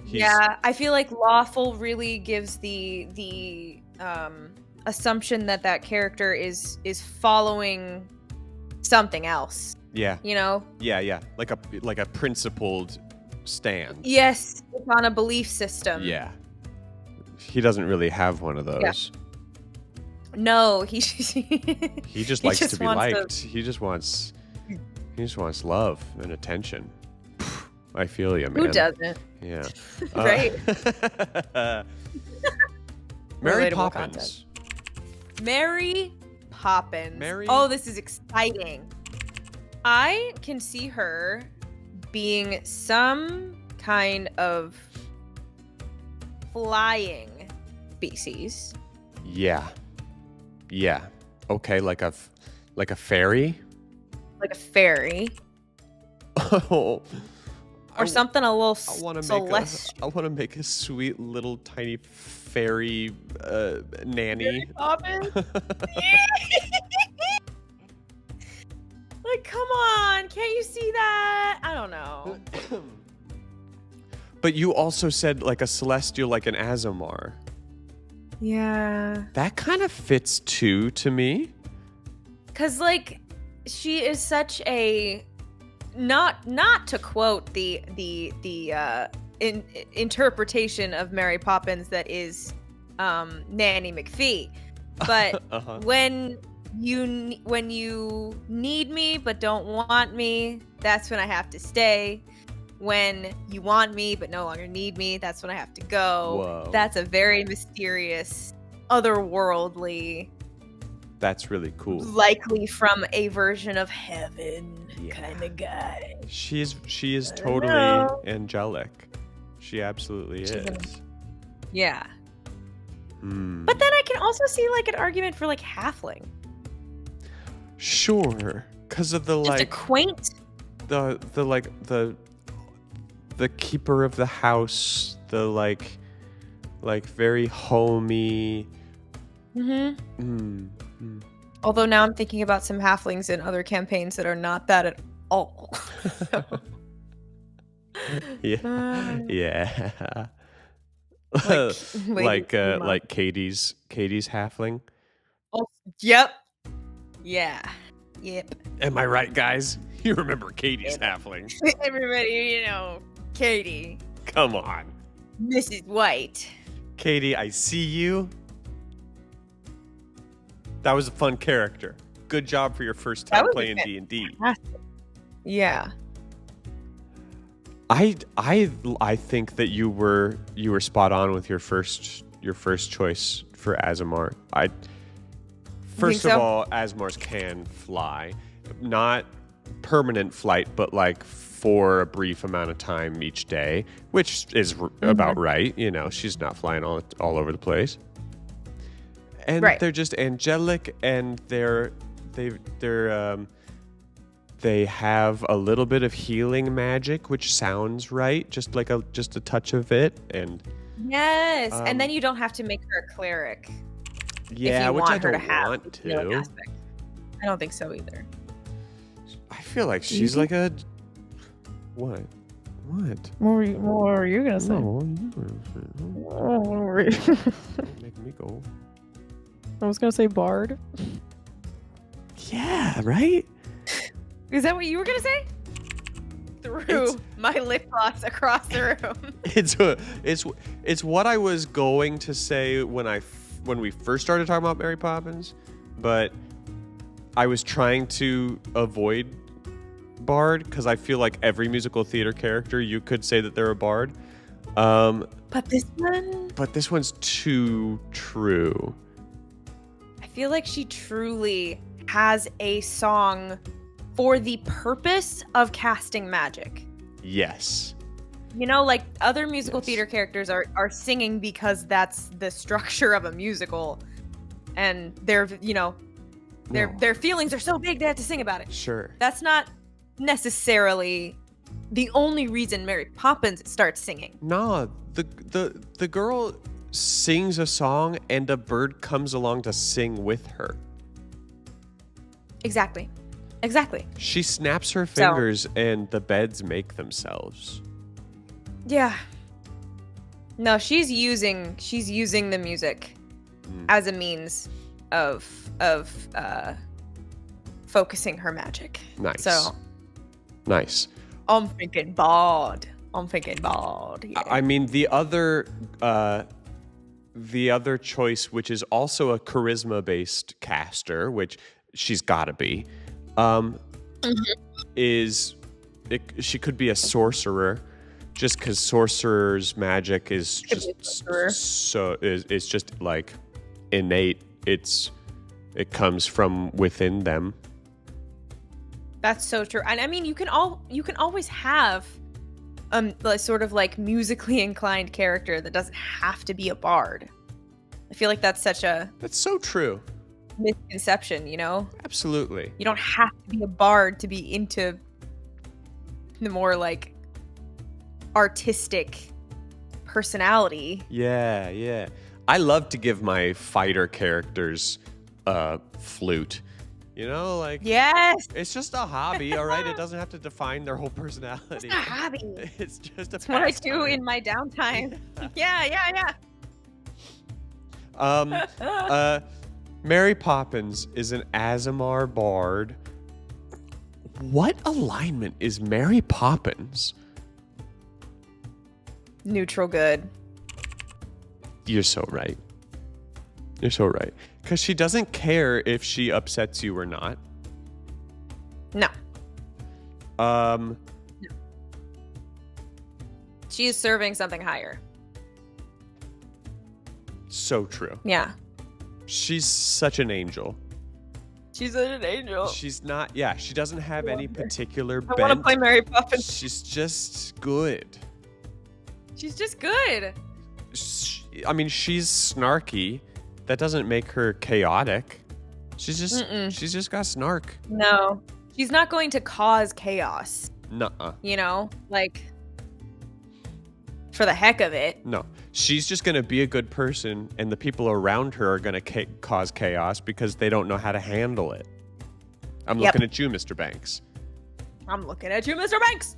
Yeah, I feel like lawful really gives the assumption that character is following something else. Yeah. You know? Yeah. Like a principled stand. Yes, it's on a belief system. Yeah. He doesn't really have one of those. Yeah. No, he just likes to be liked. He just wants love and attention. I feel you, man. Who doesn't? Yeah. Right. Mary Poppins. Mary Poppins. Oh, this is exciting. I can see her being some kind of flying species. Yeah. Okay, like a fairy. Like a fairy. Oh. Or something a little celestial. I want to make a sweet little tiny fairy nanny. Mary Poppins? Like, come on. Can't you see that? I don't know. But you also said like a celestial, like an Azamar. Yeah. That kind of fits too to me. Because, like, she is such a... Not to quote the interpretation of Mary Poppins that is Nanny McPhee, but when when you need me but don't want me, that's when I have to stay. When you want me but no longer need me, that's when I have to go. Whoa. That's a very mysterious, otherworldly. That's really cool. Likely from a version of heaven kind of guy. She is totally angelic. She absolutely is. Yeah. But then I can also see like an argument for like halfling. Sure, because of the just a quaint. The keeper of the house, the like very homey. Although now I'm thinking about some halflings in other campaigns that are not that at all. Yeah. Like Katie's halfling. Oh, yep. Yeah. Yep. Am I right, guys? You remember Katie's halfling? Everybody, Katie. Come on. Mrs. White. Katie, I see you. That was a fun character. Good job for your first time playing D&D. Yeah. I think that you were spot on with your first choice for Azamar. First of all, Azamars can fly, not permanent flight, but like for a brief amount of time each day, which is about right. She's not flying all over the place. And they're just angelic, and they have a little bit of healing magic, which sounds right, just a touch of it, and yes, and then you don't have to make her a cleric. Yeah, which I don't want to. I don't think so either. I feel like she's like a what? What? What were you gonna say? Make me go. I was gonna say bard. Yeah, right? Is that what you were gonna say? Through my lip gloss across the room. It's what I was going to say when we first started talking about Mary Poppins, but I was trying to avoid bard because I feel like every musical theater character you could say that they're a bard. But this one's too true. I feel like she truly has a song for the purpose of casting magic. Yes. Like other musical theater characters are singing because that's the structure of a musical, and their feelings are so big they have to sing about it. Sure. That's not necessarily the only reason Mary Poppins starts singing. No, the girl sings a song and a bird comes along to sing with her. Exactly. She snaps her fingers and the beds make themselves. Yeah. No, she's using the music as a means of focusing her magic. Nice. So nice. I'm thinking bard. Yeah. I mean, the other choice, which is also a charisma-based caster, which she's got to be, she could be a sorcerer, just because sorcerer's magic is just like innate. It comes from within them. That's so true. And I mean, you can always have a sort of like musically inclined character that doesn't have to be a bard. I feel like that's so true. Misconception, Absolutely. You don't have to be a bard to be into the more like artistic personality. Yeah. I love to give my fighter characters a flute. Yes. It's just a hobby, all right? It doesn't have to define their whole personality. It's a hobby. It's just a It's what I do in my downtime. Yeah. Mary Poppins is an Azamar bard. What alignment is Mary Poppins? Neutral good. You're so right. Because she doesn't care if she upsets you or not. No. No. She is serving something higher. So true. Yeah. She's such an angel. She's an angel. She's not, she doesn't have any particular I bent. want to play Mary Poppins. She's just good. She's just good. I mean, she's snarky. That doesn't make her chaotic. She's just got snark. No. She's not going to cause chaos. Nuh-uh. You know? Like, for the heck of it. No. She's just going to be a good person, and the people around her are going to cause chaos because they don't know how to handle it. I'm looking at you, Mr. Banks. I'm looking at you, Mr. Banks.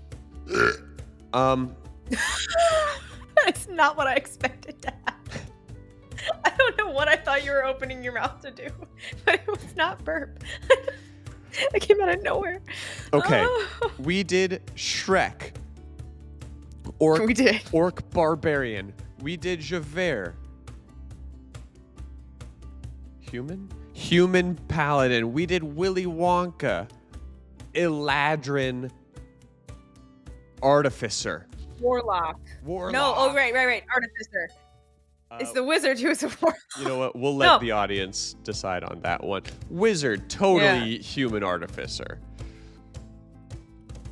That's not what I expected to happen. I don't know what I thought you were opening your mouth to do, but it was not burp. It came out of nowhere. Okay. We did Shrek. We did. Orc Barbarian. We did Javert. Human Paladin. We did Willy Wonka. Eladrin Artificer. Warlock. No, right. Artificer. It's the wizard who's a warlock. You know what? We'll let the audience decide on that one. Wizard, totally human artificer.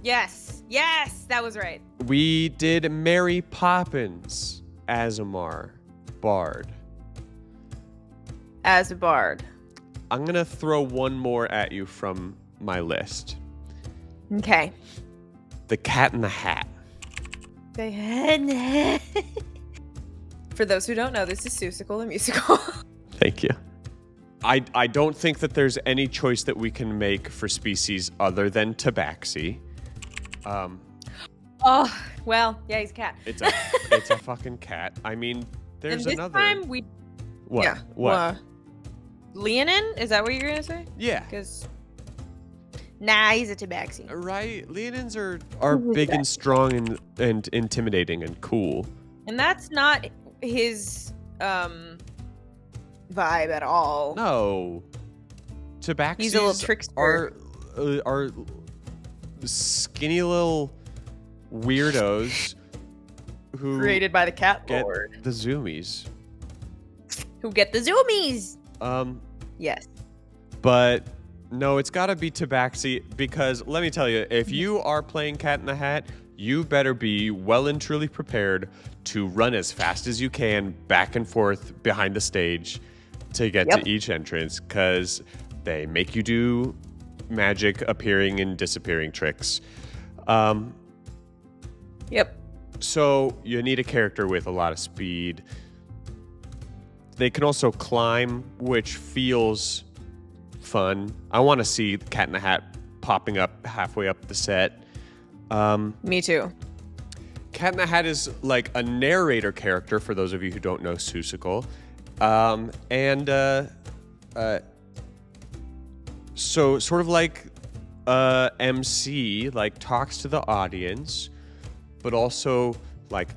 Yes, that was right. We did Mary Poppins, Azamar, Bard. As a bard. I'm going to throw one more at you from my list. Okay. The Cat in the Hat. For those who don't know, this is Seussical the musical. Thank you. I don't think that there's any choice that we can make for species other than tabaxi. Oh, well, yeah, he's a cat. It's a fucking cat. I mean, there's and this another. Time we... What? Yeah. What? Leonin? Is that what you're gonna say? Yeah. Because nah, he's a tabaxi. Right. Leonins are big and strong and intimidating and cool. And that's not his vibe at all. No. Tabaxis He's a little trickster. Are skinny little weirdos who created by the cat get lord. The zoomies. Who get the zoomies. Yes. But no, it's got to be tabaxi because let me tell you, if you are playing Cat in the Hat, you better be well and truly prepared to run as fast as you can back and forth behind the stage to get to each entrance because they make you do magic appearing and disappearing tricks. Yep. So you need a character with a lot of speed. They can also climb, which feels fun. I want to see Cat in the Hat popping up halfway up the set. Me too. Cat in the Hat is like a narrator character for those of you who don't know Seussical. So sort of like MC, like talks to the audience, but also like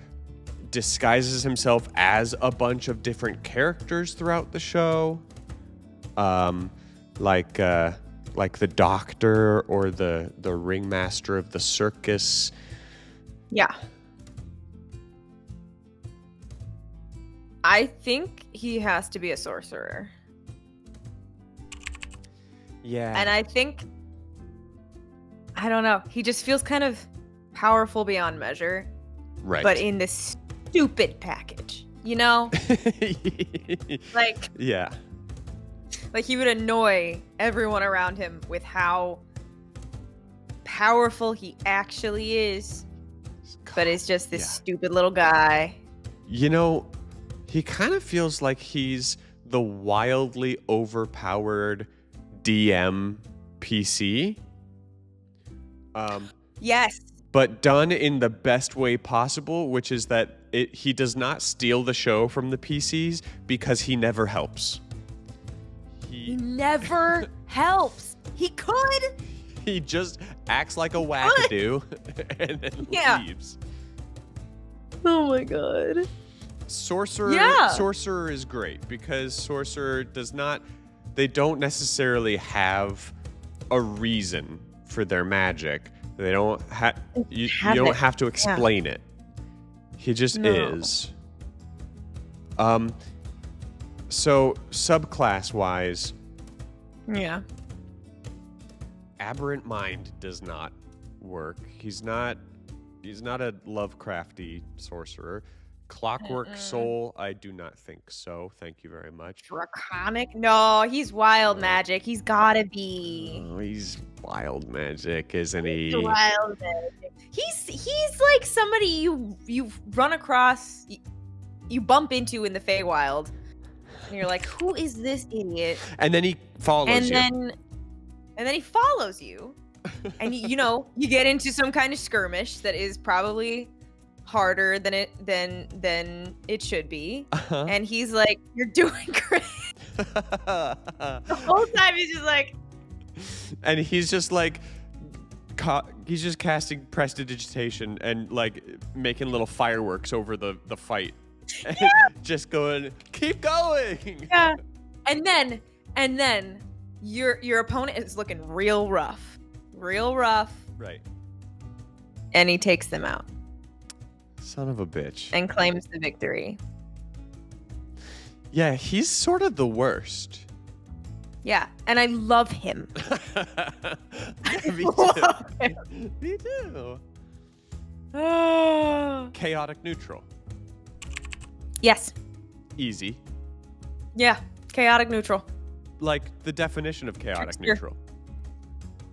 disguises himself as a bunch of different characters throughout the show. Like the doctor or the ringmaster of the circus. Yeah. I think he has to be a sorcerer. Yeah. And I think, I don't know, he just feels kind of powerful beyond measure. Right. But in this stupid package, you know? Like, yeah. Like he would annoy everyone around him with how powerful he actually is. But it's just this stupid little guy. You know, he kind of feels like he's the wildly overpowered DM PC. Yes. But done in the best way possible, which is that he does not steal the show from the PCs because he never helps. He never helps. He could. He just acts like a wackadoo and then leaves. Oh my god. Sorcerer is great because sorcerer does not. They don't necessarily have a reason for their magic. They don't have. You don't have to explain it. He just is. So subclass wise. Yeah. Aberrant Mind does not work. He's not a Lovecrafty sorcerer. Clockwork Soul, I do not think so. Thank you very much. Draconic? No, he's wild magic. He's gotta be. Oh, he's wild magic, isn't he? Wild magic. He's like somebody you run across, you bump into in the Feywild, and you're like, who is this idiot? And then he follows you. And then he follows you, and you get into some kind of skirmish that is probably harder than it should be. And he's like, you're doing great. The whole time he's just like, and he's just like he's just casting prestidigitation and like making little fireworks over the fight. Yeah. Just going, keep going. Yeah. And then your opponent is looking real rough. Right. And he takes them out. Son of a bitch. And claims the victory. Yeah, he's sort of the worst. Yeah, and I love him. Me too. Me too. Chaotic neutral. Yes. Easy. Yeah, chaotic neutral. Like the definition of chaotic neutral.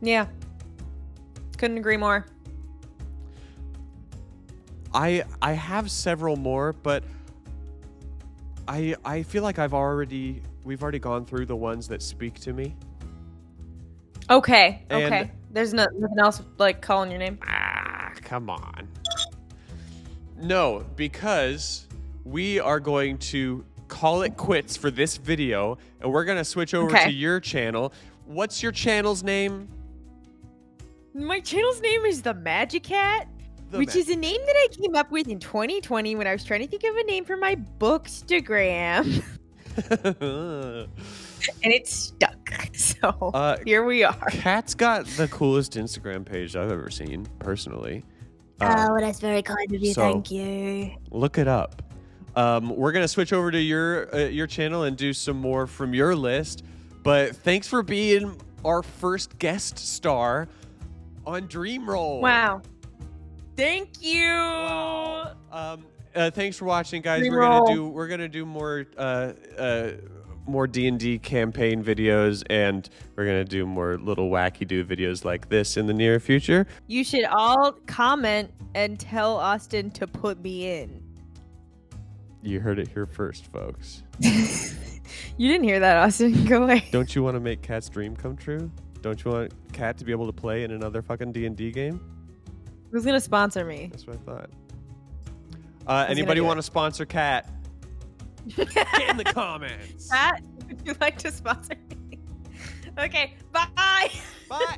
Yeah. Couldn't agree more. I have several more, but I feel like we've already gone through the ones that speak to me. Okay. And okay. There's nothing else like calling your name. Come on. No, because we are going to call it quits for this video, and we're going to switch over to your channel. What's your channel's name? My channel's name is TheMagiKat, which is a name that I came up with in 2020 when I was trying to think of a name for my Bookstagram. And it stuck. So here we are. Kat's got the coolest Instagram page I've ever seen, personally. Oh, that's very kind of you. So thank you. Look it up. We're going to switch over to your channel and do some more from your list. But thanks for being our first guest star on Dreamroll. Wow. Thank you. Wow. Thanks for watching, guys. Dreamroll. We're gonna do more D&D campaign videos, and we're gonna do more little wacky do videos like this in the near future. You should all comment and tell Austin to put me in. You heard it here first, folks. You didn't hear that, Austin. Go away. Don't you want to make Kat's dream come true? Don't you want Kat to be able to play in another fucking D&D game? Who's gonna sponsor me? That's what I thought. Anybody want to sponsor Kat? Get in the comments. Kat, would you like to sponsor me? Okay, bye. Bye.